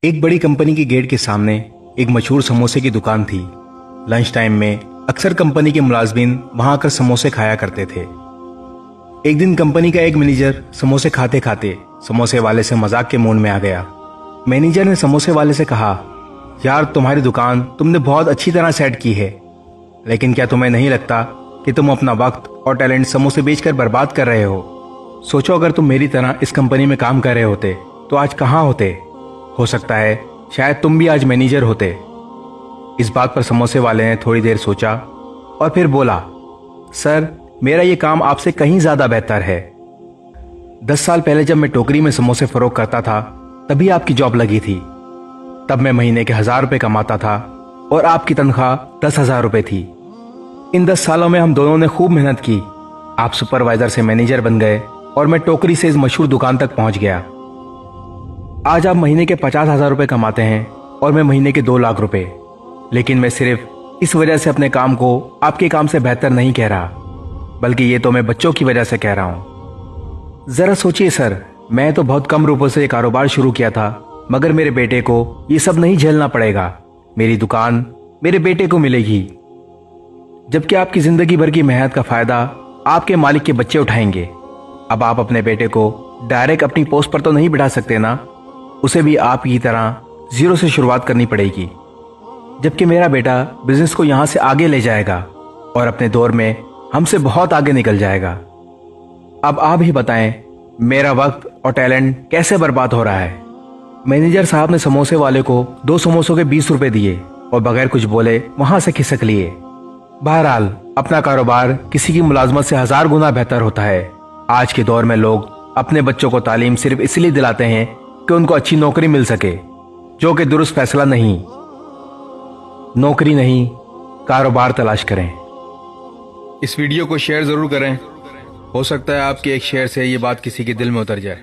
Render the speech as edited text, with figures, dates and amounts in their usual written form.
एक बड़ी कंपनी के गेट के सामने एक मशहूर समोसे की दुकान थी। लंच टाइम में अक्सर कंपनी के मुलाजमीन वहां आकर समोसे खाया करते थे। एक दिन कंपनी का एक मैनेजर समोसे खाते खाते समोसे वाले से मजाक के मूड में आ गया। मैनेजर ने समोसे वाले से कहा, यार तुम्हारी दुकान तुमने बहुत अच्छी तरह सेट की है, लेकिन क्या तुम्हें नहीं लगता कि तुम अपना वक्त और टैलेंट समोसे बेचकर बर्बाद कर रहे हो? सोचो अगर तुम मेरी तरह इस कंपनी में काम कर रहे होते तो आज कहाँ होते? हो सकता है शायद तुम भी आज मैनेजर होते। इस बात पर समोसे वाले ने थोड़ी देर सोचा और फिर बोला, सर मेरा ये काम आपसे कहीं ज्यादा बेहतर है। 10 साल पहले जब मैं टोकरी में समोसे फरोख्त करता था तभी आपकी जॉब लगी थी। तब मैं महीने के 1000 रुपए कमाता था और आपकी तनख्वाह 10,000 रुपए थी। इन 10 सालों में हम दोनों ने खूब मेहनत की। आप सुपरवाइजर से मैनेजर बन गए और मैं टोकरी से इस मशहूर दुकान तक पहुंच गया। आज आप महीने के 50,000 रुपए कमाते हैं और मैं महीने के 2 लाख रुपए। लेकिन मैं सिर्फ इस वजह से अपने काम को आपके काम से बेहतर नहीं कह रहा, बल्कि ये तो मैं बच्चों की वजह से कह रहा हूं। जरा सोचिए सर, मैं तो बहुत कम रुपयों से ये कारोबार शुरू किया था, मगर मेरे बेटे को ये सब नहीं झेलना पड़ेगा। मेरी दुकान मेरे बेटे को मिलेगी, जबकि आपकी जिंदगी भर की मेहनत का फायदा आपके मालिक के बच्चे उठाएंगे। अब आप अपने बेटे को डायरेक्ट अपनी पोस्ट पर तो नहीं बिठा सकते ना, उसे भी आपकी तरह जीरो से शुरुआत करनी पड़ेगी। जबकि मेरा बेटा बिजनेस को यहां से आगे ले जाएगा और अपने दौर में हमसे बहुत आगे निकल जाएगा। अब आप ही बताएं, मेरा वक्त और टैलेंट कैसे बर्बाद हो रहा है? मैनेजर साहब ने समोसे वाले को 2 समोसों के 20 रुपए दिए और बगैर कुछ बोले वहां से खिसक लिए। बहरहाल अपना कारोबार किसी की मुलाजमत से 1000 गुना बेहतर होता है। आज के दौर में लोग अपने बच्चों को तालीम सिर्फ इसलिए दिलाते हैं कि उनको अच्छी नौकरी मिल सके, जो कि दुरुस्त फैसला नहीं। नौकरी नहीं, कारोबार तलाश करें। इस वीडियो को शेयर जरूर करें। हो सकता है आपके एक शेयर से ये बात किसी के दिल में उतर जाए।